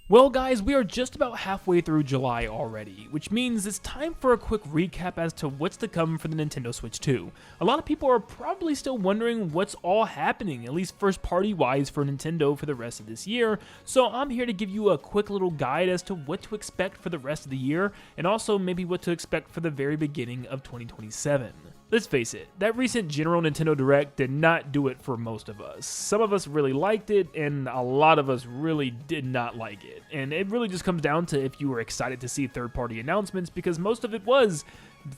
Well guys, we are just about halfway through July already, which means it's time for a quick recap as to what's to come for the Nintendo Switch 2. A lot of people are probably still wondering what's all happening, at least first party wise for Nintendo for the rest of this year, so I'm here to give you a quick little guide as to what to expect for the rest of the year, and also maybe what to expect for the very beginning of 2027. Let's face it, that recent General Nintendo Direct did not do it for most of us. Some of us really liked it, and a lot of us really did not like it. And it really just comes down to if you were excited to see third-party announcements, because most of it was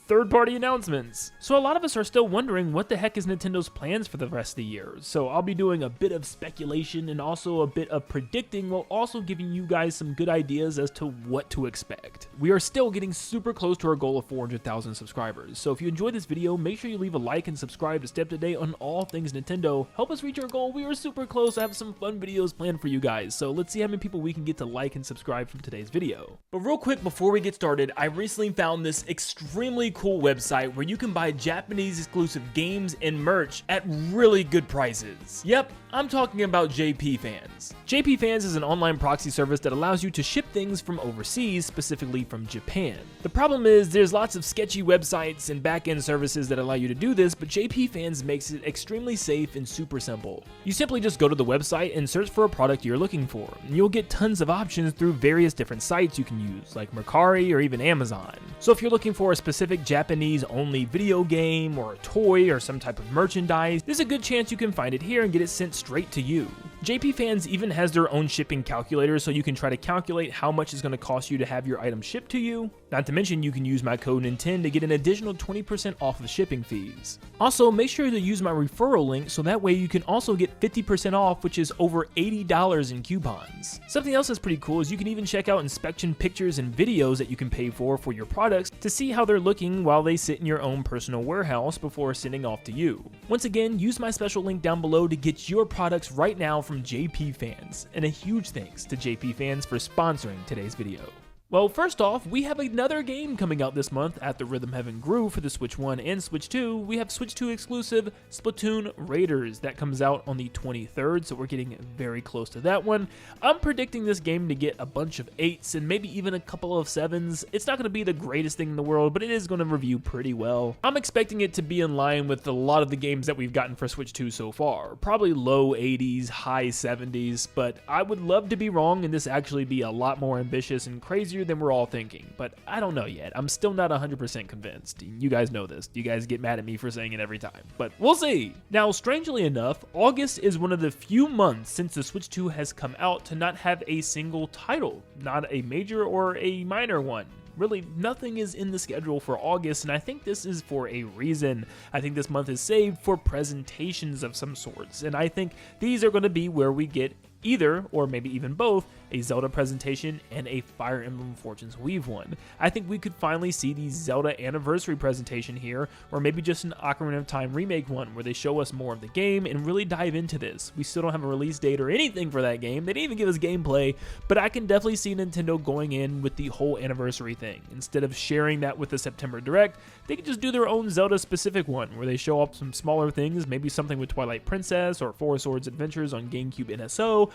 third-party announcements. So a lot of us are still wondering what the heck is Nintendo's plans for the rest of the year. So I'll be doing a bit of speculation and also a bit of predicting, while also giving you guys some good ideas as to what to expect. We are still getting super close to our goal of 400,000 subscribers. So if you enjoyed this video, make sure you leave a like and subscribe to stay up to date on all things Nintendo. Help us reach our goal. We are super close. I have some fun videos planned for you guys. So let's see how many people we can get to like and subscribe from today's video. But real quick before we get started, I recently found this extremely cool website where you can buy Japanese exclusive games and merch at really good prices. Yep, I'm talking about JP Fans. JP Fans is an online proxy service that allows you to ship things from overseas, specifically from Japan. The problem is there's lots of sketchy websites and back-end services that allow you to do this, but JP Fans makes it extremely safe and super simple. You simply just go to the website and search for a product you're looking for, and you'll get tons of options through various different sites you can use, like Mercari or even Amazon. So if you're looking for a specific Japanese-only video game or a toy or some type of merchandise, there's a good chance you can find it here and get it sent straight to you. JP Fans even has their own shipping calculator, so you can try to calculate how much it's going to cost you to have your item shipped to you. Not to mention you can use my code Nin10 to get an additional 20% off of shipping fees. Also, make sure to use my referral link so that way you can also get 50% off, which is over $80 in coupons. Something else that's pretty cool is you can even check out inspection pictures and videos that you can pay for your products to see how they're looking while they sit in your own personal warehouse before sending off to you. Once again, use my special link down below to get your products right now from JP Fans, and a huge thanks to JP Fans for sponsoring today's video. Well, first off, we have another game coming out this month at the Rhythm Heaven Groove for the Switch 1 and Switch 2. We have Switch 2 exclusive Splatoon Raiders that comes out on the 23rd, so we're getting very close to that one. I'm predicting this game to get a bunch of 8s and maybe even a couple of 7s. It's not going to be the greatest thing in the world, but it is going to review pretty well. I'm expecting it to be in line with a lot of the games that we've gotten for Switch 2 so far. Probably low 80s, high 70s, but I would love to be wrong and this actually be a lot more ambitious and crazier than we're all thinking, but I don't know yet. I'm still not 100% convinced. You guys know this. You guys get mad at me for saying it every time, but we'll see. Now, strangely enough, August is one of the few months since the Switch 2 has come out to not have a single title, not a major or a minor one. Really, nothing is in the schedule for August, and I think this is for a reason. I think this month is saved for presentations of some sorts, and I think these are going to be where we get either, or maybe even both, a Zelda presentation and a Fire Emblem Fortunes Weave one. I think we could finally see the Zelda anniversary presentation here, or maybe just an Ocarina of Time remake one where they show us more of the game and really dive into this. We still don't have a release date or anything for that game. They didn't even give us gameplay, but I can definitely see Nintendo going in with the whole anniversary thing. Instead of sharing that with the September Direct, they could just do their own Zelda specific one where they show off some smaller things, maybe something with Twilight Princess or Four Swords Adventures on GameCube NSO,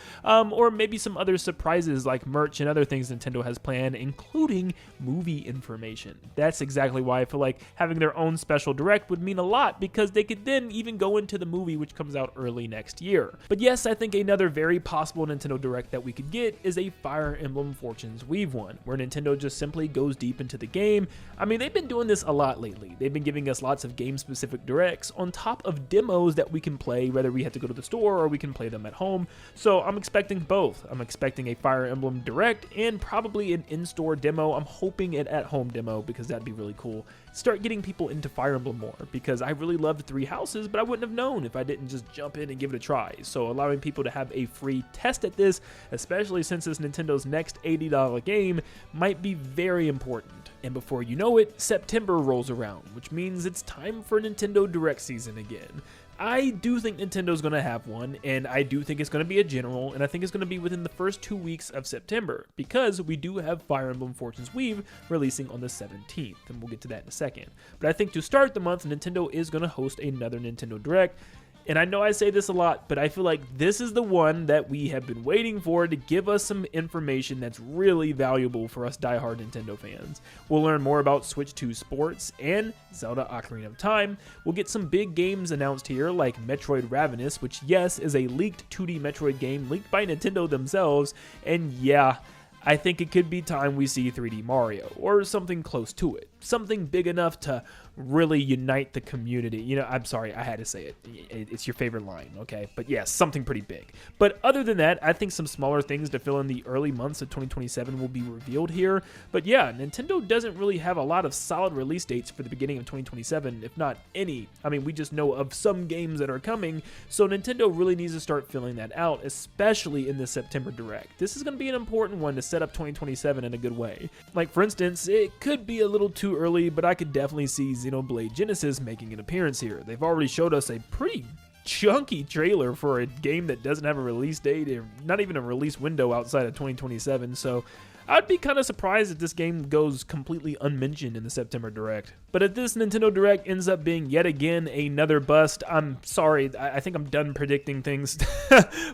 or maybe some other surprises like merch and other things Nintendo has planned, including movie information. That's exactly why I feel like having their own special direct would mean a lot, because they could then even go into the movie, which comes out early next year. But yes, I think another very possible Nintendo Direct that we could get is a Fire Emblem Fortunes Weave one, where Nintendo just simply goes deep into the game. I mean, they've been doing this a lot lately. They've been giving us lots of game-specific directs on top of demos that we can play, whether we have to go to the store or we can play them at home. So I'm expecting both. I'm expecting a Fire Emblem Direct and probably an in-store demo. I'm hoping an at-home demo, because that'd be really cool. Start getting people into Fire Emblem more, because I really loved Three Houses, but I wouldn't have known if I didn't just jump in and give it a try. So allowing people to have a free test at this, especially since it's Nintendo's next $80 game, might be very important. And before you know it, September rolls around, which means it's time for Nintendo Direct season again. I do think Nintendo's going to have one, and I do think it's going to be a general, and I think it's going to be within the first 2 weeks of September, because we do have Fire Emblem Fortunes Weave releasing on the 17th, and we'll get to that in a second. But I think to start the month, Nintendo is going to host another Nintendo Direct, And I know I say this a lot, but I feel like this is the one that we have been waiting for to give us some information that's really valuable for us diehard Nintendo fans. We'll learn more about Switch 2 Sports and Zelda Ocarina of Time. We'll get some big games announced here like Metroid Ravenous, which yes, is a leaked 2D Metroid game leaked by Nintendo themselves, and yeah, I think it could be time we see 3D Mario, or something close to it. Something big enough to really unite the community. You know, I'm sorry, I had to say it. It's your favorite line, okay? But yes, something pretty big. But other than that, I think some smaller things to fill in the early months of 2027 will be revealed here. But yeah, Nintendo doesn't really have a lot of solid release dates for the beginning of 2027, if not any. I mean, we just know of some games that are coming, so Nintendo really needs to start filling that out, especially in the September Direct. This is going to be an important one to set up 2027 in a good way. Like, for instance, it could be a little too early, but I could definitely see Xenoblade Genesis making an appearance here. They've already showed us a pretty chunky trailer for a game that doesn't have a release date, or not even a release window outside of 2027, so I'd be kind of surprised if this game goes completely unmentioned in the September Direct. But if this Nintendo Direct ends up being yet again another bust, I'm sorry, I think I'm done predicting things.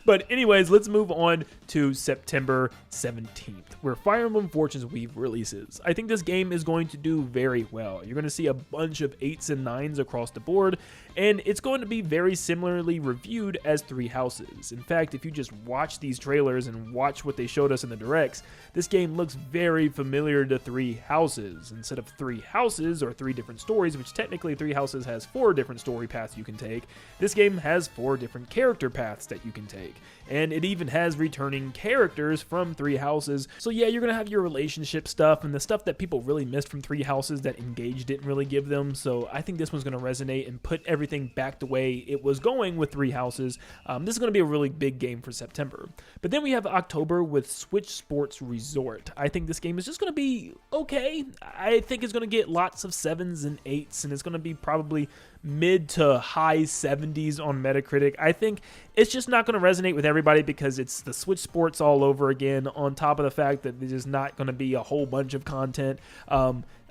But anyways, let's move on to September 17th, where Fire Emblem Fortune's Weave releases. I think this game is going to do very well. You're going to see a bunch of 8s and 9s across the board, and it's going to be very similarly reviewed as Three Houses. In fact, if you just watch these trailers and watch what they showed us in the Directs, this game looks very familiar to Three Houses. Instead of 3 houses or 3 different stories, which technically Three Houses has 4 different story paths you can take, this game has 4 different character paths that you can take. And it even has returning characters from Three Houses. So yeah, you're going to have your relationship stuff and the stuff that people really missed from Three Houses that Engage didn't really give them. So I think this one's going to resonate and put everything back the way it was going with Three Houses. This is going to be a really big game for September. But then we have October with Switch Sports Resort. I think this game is just going to be okay. I think it's going to get lots of 7s and 8s, and it's going to be probably mid to high 70s on Metacritic. I think it's just not going to resonate with everybody because it's the Switch Sports all over again, on top of the fact that there's not going to be a whole bunch of content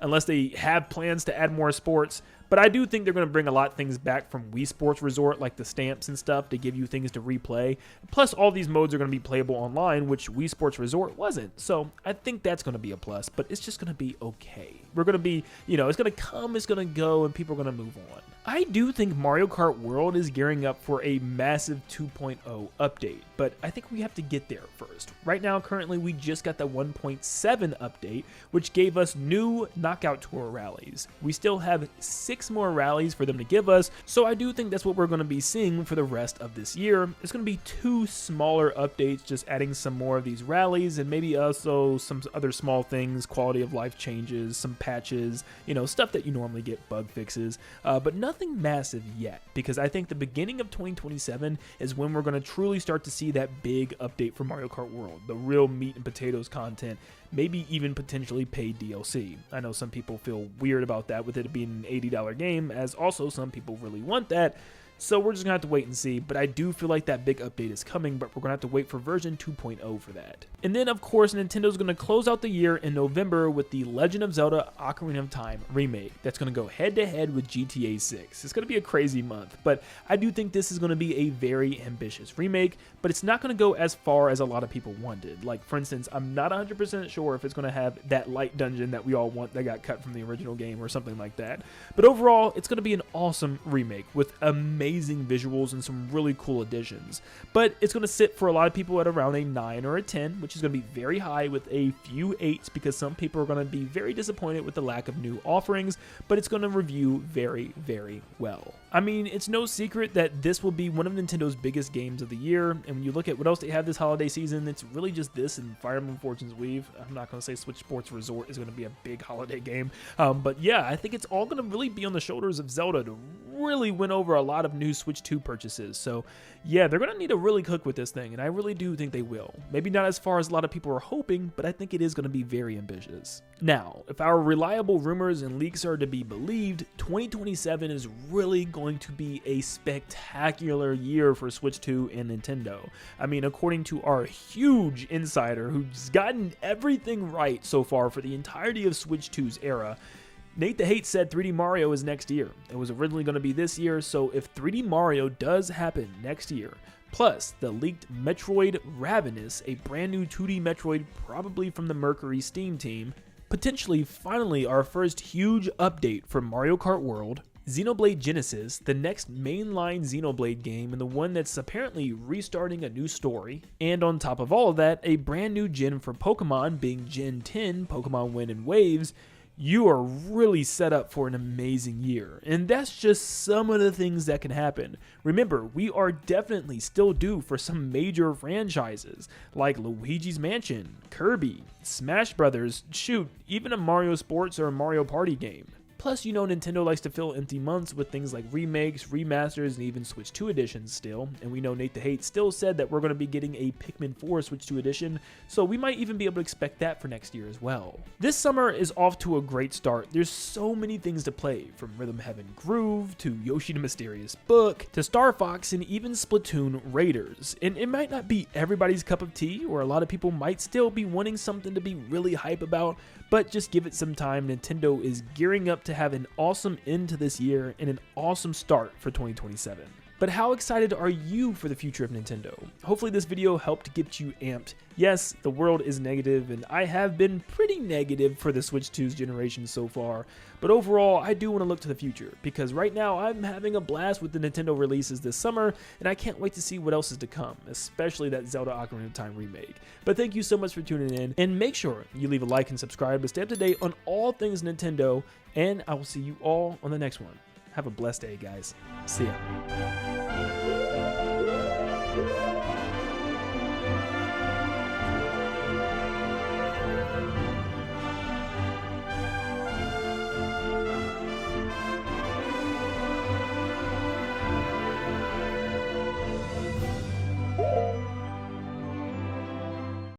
unless they have plans to add more sports. But I do think they're going to bring a lot of things back from Wii Sports Resort, like the stamps and stuff, to give you things to replay. Plus, all these modes are going to be playable online, which Wii Sports Resort wasn't. So I think that's going to be a plus, but it's just going to be okay. We're going to be, it's going to come, it's going to go, and people are going to move on. I do think Mario Kart World is gearing up for a massive 2.0 update, but I think we have to get there first. Right now, currently, we just got the 1.7 update, which gave us new Knockout Tour rallies. We still have 6 more rallies for them to give us, so I do think that's what we're going to be seeing for the rest of this year. It's going to be 2 smaller updates, just adding some more of these rallies, and maybe also some other small things, quality of life changes, some patches, stuff that you normally get, bug fixes, but nothing massive yet, because I think the beginning of 2027 is when we're going to truly start to see that big update for Mario Kart World, the real meat and potatoes content, maybe even potentially paid DLC. I know some people feel weird about that with it being an $80 game, as also some people really want that. So we're just going to have to wait and see, but I do feel like that big update is coming, but we're going to have to wait for version 2.0 for that. And then, of course, Nintendo's going to close out the year in November with the Legend of Zelda Ocarina of Time remake. That's going to go head-to-head with GTA 6. It's going to be a crazy month, but I do think this is going to be a very ambitious remake, but it's not going to go as far as a lot of people wanted. Like, for instance, I'm not 100% sure if it's going to have that light dungeon that we all want that got cut from the original game or something like that. But overall, it's going to be an awesome remake with amazing visuals and some really cool additions. But it's going to sit for a lot of people at around a 9 or a 10, which is going to be very high with a few 8s because some people are going to be very disappointed with the lack of new offerings, but it's going to review very, very well. I mean, it's no secret that this will be one of Nintendo's biggest games of the year, and when you look at what else they have this holiday season, it's really just this and Fire Emblem Fortune's Weave. I'm not going to say Switch Sports Resort is going to be a big holiday game, but yeah, I think it's all going to really be on the shoulders of Zelda to really win over a lot of new Switch 2 purchases. So yeah, they're going to need to really cook with this thing, and I really do think they will. Maybe not as far as a lot of people are hoping, but I think it is going to be very ambitious. Now, if our reliable rumors and leaks are to be believed, 2027 is really going to be a spectacular year for Switch 2 and Nintendo. I mean, according to our huge insider who's gotten everything right so far for the entirety of Switch 2's era, Nate the Hate said 3D Mario is next year. It was originally going to be this year, so if 3D Mario does happen next year, plus the leaked Metroid Ravenous, a brand new 2D Metroid probably from the Mercury Steam team, potentially finally our first huge update for Mario Kart World, Xenoblade Genesis, the next mainline Xenoblade game and the one that's apparently restarting a new story, and on top of all of that, a brand new gen for Pokemon being Gen 10, Pokemon Wind and Waves, you are really set up for an amazing year. And that's just some of the things that can happen. Remember, we are definitely still due for some major franchises like Luigi's Mansion, Kirby, Smash Brothers, shoot, even a Mario Sports or a Mario Party game. Plus, you know Nintendo likes to fill empty months with things like remakes, remasters, and even Switch 2 editions still. And we know Nate the Hate still said that we're going to be getting a Pikmin 4 Switch 2 edition, so we might even be able to expect that for next year as well. This summer is off to a great start. There's so many things to play, from Rhythm Heaven Groove, to Yoshi the Mysterious Book, to Star Fox, and even Splatoon Raiders. And it might not be everybody's cup of tea, or a lot of people might still be wanting something to be really hype about, but just give it some time. Nintendo is gearing up to have an awesome end to this year and an awesome start for 2027. But how excited are you for the future of Nintendo? Hopefully this video helped get you amped. Yes, the world is negative, and I have been pretty negative for the Switch 2's generation so far, but overall, I do want to look to the future, because right now I'm having a blast with the Nintendo releases this summer, and I can't wait to see what else is to come, especially that Zelda Ocarina of Time remake. But thank you so much for tuning in, and make sure you leave a like and subscribe to stay up to date on all things Nintendo, and I will see you all on the next one. Have a blessed day, guys. See ya.